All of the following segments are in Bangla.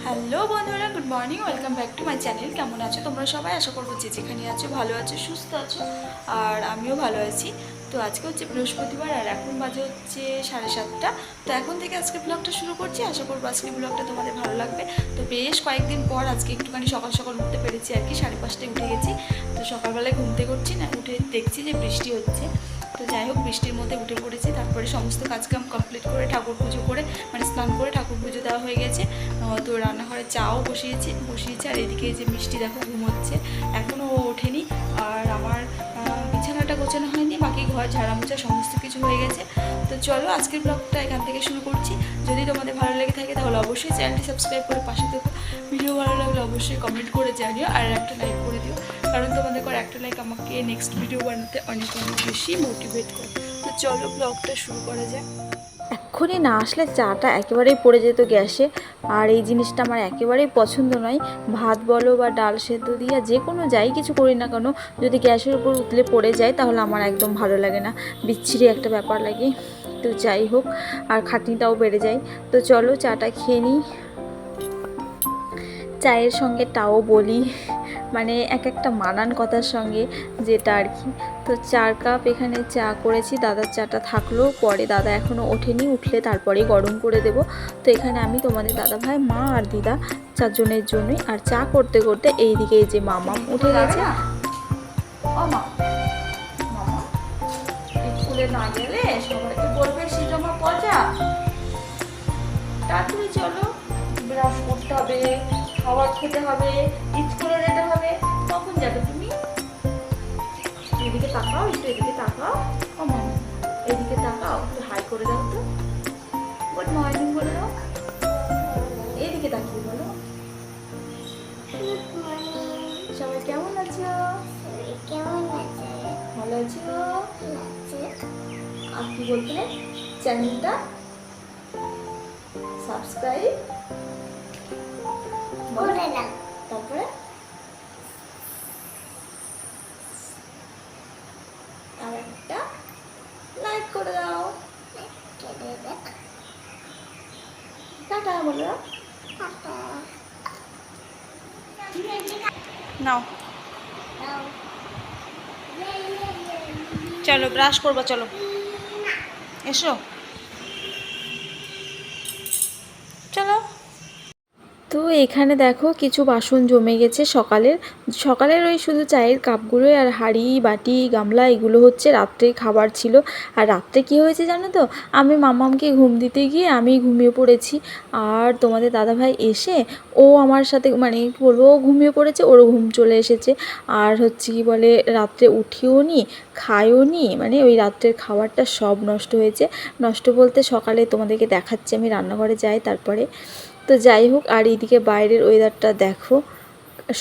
হ্যালো বন্ধুরা, good morning, welcome back to my channel. কেমন আছো তোমরা সবাই? আশা করবো যে যেখানে আছো ভালো আছো, সুস্থ আছো, আর আমিও ভালো আছি। তো আজকে হচ্ছে বৃহস্পতিবার আর এখন বাজে হচ্ছে 7:30। তো এখন থেকে আজকে ব্লগটা শুরু করছি। আশা করবো আজকে ব্লগটা তোমাদের ভালো লাগবে। তো বেশ কয়েকদিন পর আজকে একটুখানি সকাল সকাল উঠতে পেরেছি আর কি। 5:30টায় উঠে গেছি। তো সকালবেলায় ঘুমতে করছি না, উঠে দেখছি যে বৃষ্টি হচ্ছে। তো যাই হোক, বৃষ্টির মধ্যে উঠে পড়েছি। তারপরে সমস্ত কাজকাম কমপ্লিট করে ঠাকুর পুজো করে, মানে স্নান করে ঠাকুর পুজো দেওয়া হয়ে গেছে। তো রান্নাঘরে চাও বসিয়েছি। আর এদিকে যে মিষ্টি দেখো ঘুমোচ্ছে, এখনও ও ওঠেনি। আর আমার বিছানাটা গোছানো হয়নি, বাকি ঘর ঝাড়া মোছা সমস্ত কিছু হয়ে গেছে। তো চলো আজকের ব্লগটা এখান থেকে শুরু করছি। যদি তোমাদের ভালো লেগে থাকে তাহলে অবশ্যই চ্যানেলটি সাবস্ক্রাইব করে পাশে থেকো। ভিডিও ভালো লাগলে অবশ্যই কমেন্ট করে জানিও, আর একটা লাইক করে দিও, কারণ তোমাদের করে একটা লাইক আমাকে নেক্সট ভিডিও বানাতে অনেক অনেক বেশি মোটিভেট করে। তো চলো ব্লগটা শুরু করা যাক। এক্ষুনি না আসলে চাটা একেবারেই পড়ে যেত গ্যাসে। আর এই জিনিসটা আমার একেবারেই পছন্দ নয়। ভাত বলো বা ডাল সেদ্ধ দিয়ে যে কোনো যাই কিছু করি না কেন, যদি গ্যাসের উপর উতলে পড়ে যায় তাহলে আমার একদম ভালো লাগে না, বিচ্ছিরি একটা ব্যাপার লাগে। তো যাই হোক, আর খাটনিটাও বেড়ে যায়। তো চলো চাটা খেয়ে নিই। চায়ের সঙ্গে টাও বলি, মানে এক একটা মানান কথার সঙ্গে যেটা আর কি। তো 4 কাপ এখানে চা করেছি। দাদার চাটা থাকলো, পরে দাদা এখনও ওঠেনি, উঠলে তারপরেই গরম করে দেব। তো এখানে আমি, তোমাদের দাদা ভাই, মা আর দিদা, 4 জনের জন্যই। আর চা করতে করতে এইদিকে এই যে মামাম উঠে গেছে। ও মা, মামা স্কুলে না গেলে সবাইকে বলবে সিজমা পচা। তাড়াতাড়ি চলো, ব্রাশ করতে হবে, খাবার খেতে হবে, স্কুলে যেতে হবে। কখন যাবে তুমি? এদিকে তাকাও, একটু এদিকে তাকাও। ও মামা, এদিকে তাকাও, একটু হাই করে দাও তো। গুড মর্নিং বলে দাও। এদিকে তাকিয়ে বলো। সবাই কেমন আছো? ভালো আছো? আর কি বলতে, চ্যানেলটা সাবস্ক্রাইব করে দাও। তারপরে আর একটা লাইক করে দাও। টাটা বলে দাও। নাও, চলো ব্রাশ করবো, চলো এসো, চলো। তো এখানে দেখো কিছু বাসন জমে গেছে সকালের ওই শুধু চায়ের কাপগুলো আর হাঁড়ি বাটি গামলা, এগুলো হচ্ছে রাত্রে খাবার ছিল। আর রাত্রে কি হয়েছে জানো তো, আমি মামামকে ঘুম দিতে গিয়ে আমি ঘুমিয়ে পড়েছি। আর তোমাদের দাদাভাই এসে ও আমার সাথে, মানে কি বলবো, ও ঘুমিয়ে পড়েছে, ওরও ঘুম চলে এসেছে। আর হচ্ছে কি বলে, রাত্রে উঠিও নি, খাইও নি, মানে ওই রাত্রের খাবারটা সব নষ্ট হয়েছে। নষ্ট বলতে, সকালে তোমাদেরকে দেখাচ্ছি, আমি রান্নাঘরে যাই তারপরে। তো যাই হোক, আর এইদিকে বাইরের ওয়েদারটা দেখো,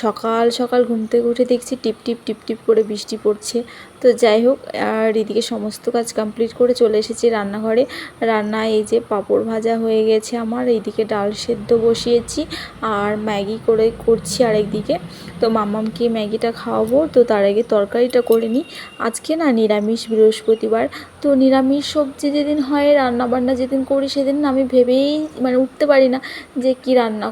সকাল সকাল ঘুম থেকে উঠে দেখছি টিপ টিপ টিপ টিপ করে বৃষ্টি পড়ছে। তো যাই হোক, আর এদিকে সমস্ত কাজ কমপ্লিট করে চলে এসেছি রান্নাঘরে। রান্নায় এই যে পাঁপড় ভাজা হয়ে গেছে আমার, এইদিকে ডাল সেদ্ধ বসিয়েছি, আর ম্যাগি করছি আরেকদিকে। তো মাম্মামকে ম্যাগিটা খাওয়াবো, তো তার আগে তরকারিটা করে নিই। আজকে না নিরামিষ, বৃহস্পতিবার। তো নিরামিষ সবজি যেদিন হয়, রান্নাবান্না যেদিন করি, সেদিন না আমি ভেবেই মানে উঠতে পারি না যে কি রান্না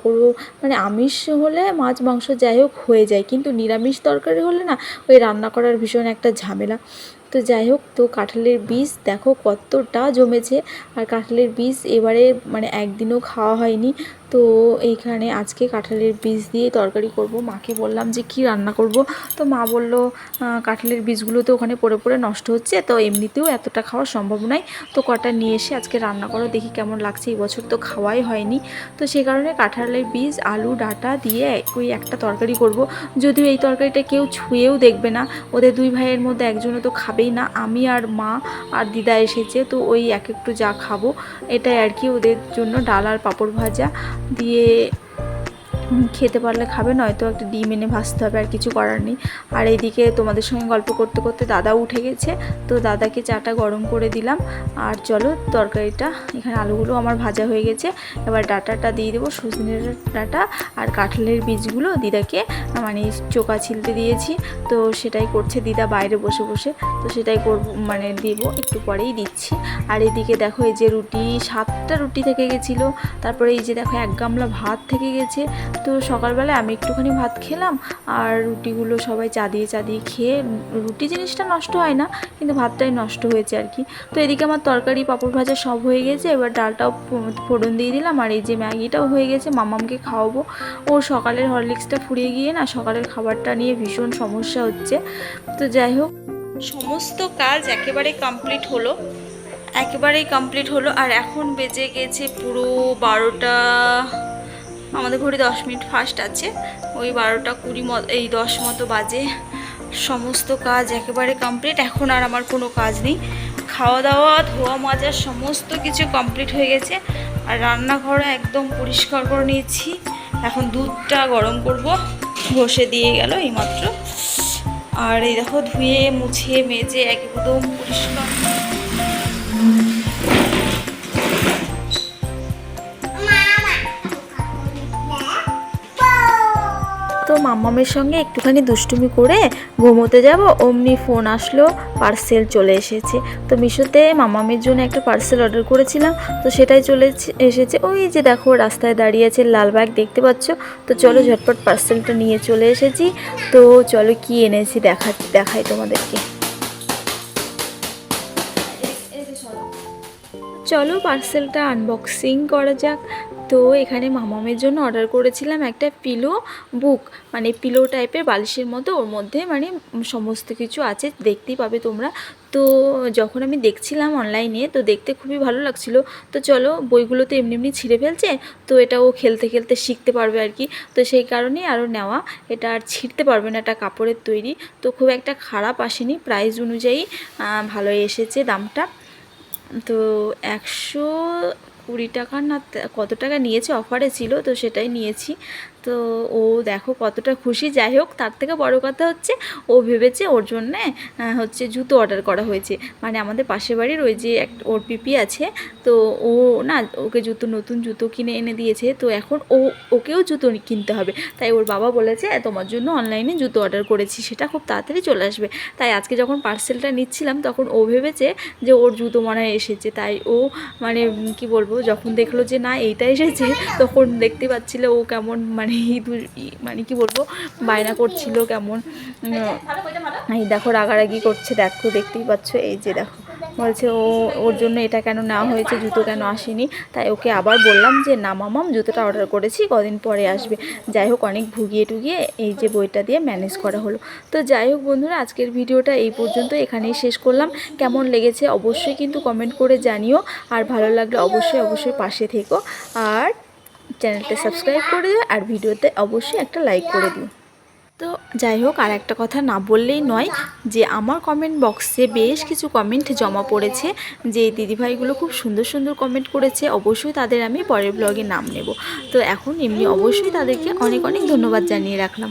করব। মানে আমিষ হলে মাছ মাংস যাই হোক হয়ে যায়, কিন্তু নিরামিষ তরকারি হলে না ওই রান্না করার ভীষণ একটা ঝামেলা। তো যাই হোক, তো কাঁঠালের বীজ দেখো কতটা জমেছে। আর কাঁঠালের বীজ এবারে মানে একদিনও খাওয়া হয়নি। তো এইখানে আজকে কাঁঠালের বীজ দিয়ে তরকারি করব। মাকে বললাম যে কি রান্না করব। তো মা বলল কাঁঠালের বীজগুলো তো ওখানে পড়ে পড়ে নষ্ট হচ্ছে, তো এমনিতেও এতটা খাওয়া সম্ভব নয়, তো কটা নিয়ে এসে আজকে রান্না করো, দেখি কেমন লাগছে। এই বছর তো খাওয়াই হয়নি। তো সে কারণে কাঁঠালের বীজ আলু ডাঁটা দিয়ে ওই একটা তরকারি করব। যদিও এই তরকারিটা কেউ ছুঁয়েও দেখবে না, ওদের 2 ভাইয়ের মধ্যে একজনও তো খাবেই না, আমি আর মা আর দিদা এসেছে, তো ওই এক একটু যা খাবো এটাই আর কি। ওদের জন্য ডাল আর পাঁপড় ভাজা দিয়ে খেতে পারলে খাবে, নয়তো একটা ডিম এনে ভাজতে হবে, আর কিছু করার নেই। আর এইদিকে তোমাদের সঙ্গে গল্প করতে করতে দাদা উঠে গেছে, তো দাদাকে চাটা গরম করে দিলাম। আর চলো তরকারিটা, এখানে আলুগুলো আমার ভাজা হয়ে গেছে, এবার ডাঁটাটা দিয়ে দেবো, সজনের ডাঁটা আর কাঁঠালের বীজগুলো দিদাকে মানে চোকা ছিলতে দিয়েছি, তো সেটাই করছে দিদা বাইরে বসে বসে, তো সেটাই করব, মানে দেব একটু পরেই দিচ্ছি। আর এদিকে দেখো এই যে রুটি, 7টা রুটি থেকে গেছিলো, তারপরে এই যে দেখো 1 গামলা ভাত থেকে গেছে। তো সকালবেলায় আমি একটুখানি ভাত খেলাম, আর রুটিগুলো সবাই চা দিয়ে খেয়ে, রুটি জিনিসটা নষ্ট হয় না কিন্তু ভাতটাই নষ্ট হয়েছে আর কি। তো এদিকে আমার তরকারি পাঁপড় ভাজা সব হয়ে গেছে, এবার ডালটাও ফোড়ন দিয়ে দিলাম, আর এই যে ম্যাগিটাও হয়ে গেছে, মামামকে খাওয়াবো। ওর সকালের হরলিক্সটা ফুরিয়ে গিয়ে না সকালের খাবারটা নিয়ে ভীষণ সমস্যা হচ্ছে। তো যাই হোক, সমস্ত কাজ একেবারেই কমপ্লিট হলো, আর এখন বেজে গেছে পুরো 12টা, আমাদের ঘড়ি 10 মিনিট ফাস্ট আছে, ওই 12টা 20 এই 10 মতো বাজে। সমস্ত কাজ একেবারে কমপ্লিট, এখন আর আমার কোনো কাজ নেই। খাওয়া দাওয়া, ধোয়া মাজা সমস্ত কিছু কমপ্লিট হয়ে গেছে, আর রান্নাঘরে একদম পরিষ্কার করে নিয়েছি। এখন দুধটা গরম করব, বসে দিয়ে গেল এইমাত্র। আর এই দেখো ধুয়ে মুছে মেজে একদম পরিষ্কার। তো মাম্মামের সঙ্গে একটুখানি দুষ্টুমি করে ঘুমোতে যাব, অমনি ফোন আসলো, পার্সেল চলে এসেছে। তো মিশোতে মাম্মামের জন্য একটা পার্সেল অর্ডার করেছিলাম, তো সেটাই চলে এসেছে। ওই যে দেখো রাস্তায় দাঁড়িয়ে আছে লাল ব্যাগ, দেখতে পাচ্ছ। তো চলো ঝটপট পার্সেলটা নিয়ে চলে এসেছি। তো চলো কি এনেছি দেখাই তোমাদেরকে। চলো পার্সেলটা আনবক্সিং করা যাক। তো এখানে মামামের জন্য অর্ডার করেছিলাম একটা পিলো বুক, মানে পিলো টাইপের বালিশের মতো, ওর মধ্যে মানে সমস্ত কিছু আছে, দেখতেই পাবে তোমরা। তো যখন আমি দেখছিলাম অনলাইনে, তো দেখতে খুবই ভালো লাগছিলো। তো চলো, বইগুলো তো এমনি ছিঁড়ে ফেলছে, তো এটা ও খেলতে খেলতে শিখতে পারবে আর কি। তো সেই কারণেই আরও নেওয়া, এটা আর ছিঁড়তে পারবে না, এটা কাপড়ের তৈরি। তো খুব একটা খারাপ আসেনি, প্রাইস অনুযায়ী ভালোই এসেছে দামটা। তো 120 টাকা না কত টাকা নিয়েছে, অফারে ছিল, তো সেটাই নিয়েছি। তো ও দেখো কতটা খুশি। যাই হোক, তার থেকে বড় কথা হচ্ছে ও ভেবেছে ওর জন্যে হচ্ছে জুতো অর্ডার করা হয়েছে, মানে আমাদের পাশের বাড়ির ওই যে ওর পিপি আছে, তো ও না ওকে নতুন জুতো কিনে এনে দিয়েছে, তো এখন ওকেও জুতো কিনতে হবে। তাই ওর বাবা বলেছে তোমার জন্য অনলাইনে জুতো অর্ডার করেছি, সেটা খুব তাড়াতাড়ি চলে আসবে। তাই আজকে যখন পার্সেলটা নিচ্ছিলাম, তখন ও ভেবেছে যে ওর জুতো মনে হয় এসেছে। তাই ও মানে কি বলবো, যখন দেখলো যে না এইটা এসেছে, তখন দেখতে পাচ্ছিল ও কেমন মানে কি বলবো বায়না করছিল কেমন। এই দেখো রাগারাগি করছে, দেখতেই পাচ্ছ। এই যে দেখো বলছে ওর জন্য এটা কেন নেওয়া হয়েছে, জুতো কেন আসেনি। তাই ওকে আবার বললাম যে না মামাম, জুতোটা অর্ডার করেছি, কদিন পরে আসবে। যাই হোক, অনেক ভুগিয়ে টুগিয়ে এই যে বইটা দিয়ে ম্যানেজ করা হলো। তো যাই হোক বন্ধুরা, আজকের ভিডিওটা এই পর্যন্ত, এখানেই শেষ করলাম। কেমন লেগেছে অবশ্যই কিন্তু কমেন্ট করে জানিও, আর ভালো লাগলে অবশ্যই পাশে থেকো, আর চ্যানেলটা সাবস্ক্রাইব করে দিও, আর ভিডিওতে অবশ্যই একটা লাইক করে দিও। তো যাই হোক, আর একটা কথা না বললেই নয়, যে আমার কমেন্ট বক্সে বেশ কিছু কমেন্ট জমা পড়েছে, যে দিদিভাইগুলো খুব সুন্দর কমেন্ট করেছে, অবশ্যই তাদের আমি পরের ব্লগে নাম নেব। তো এখন এমনি অবশ্যই তাদেরকে অনেক ধন্যবাদ জানিয়ে রাখলাম।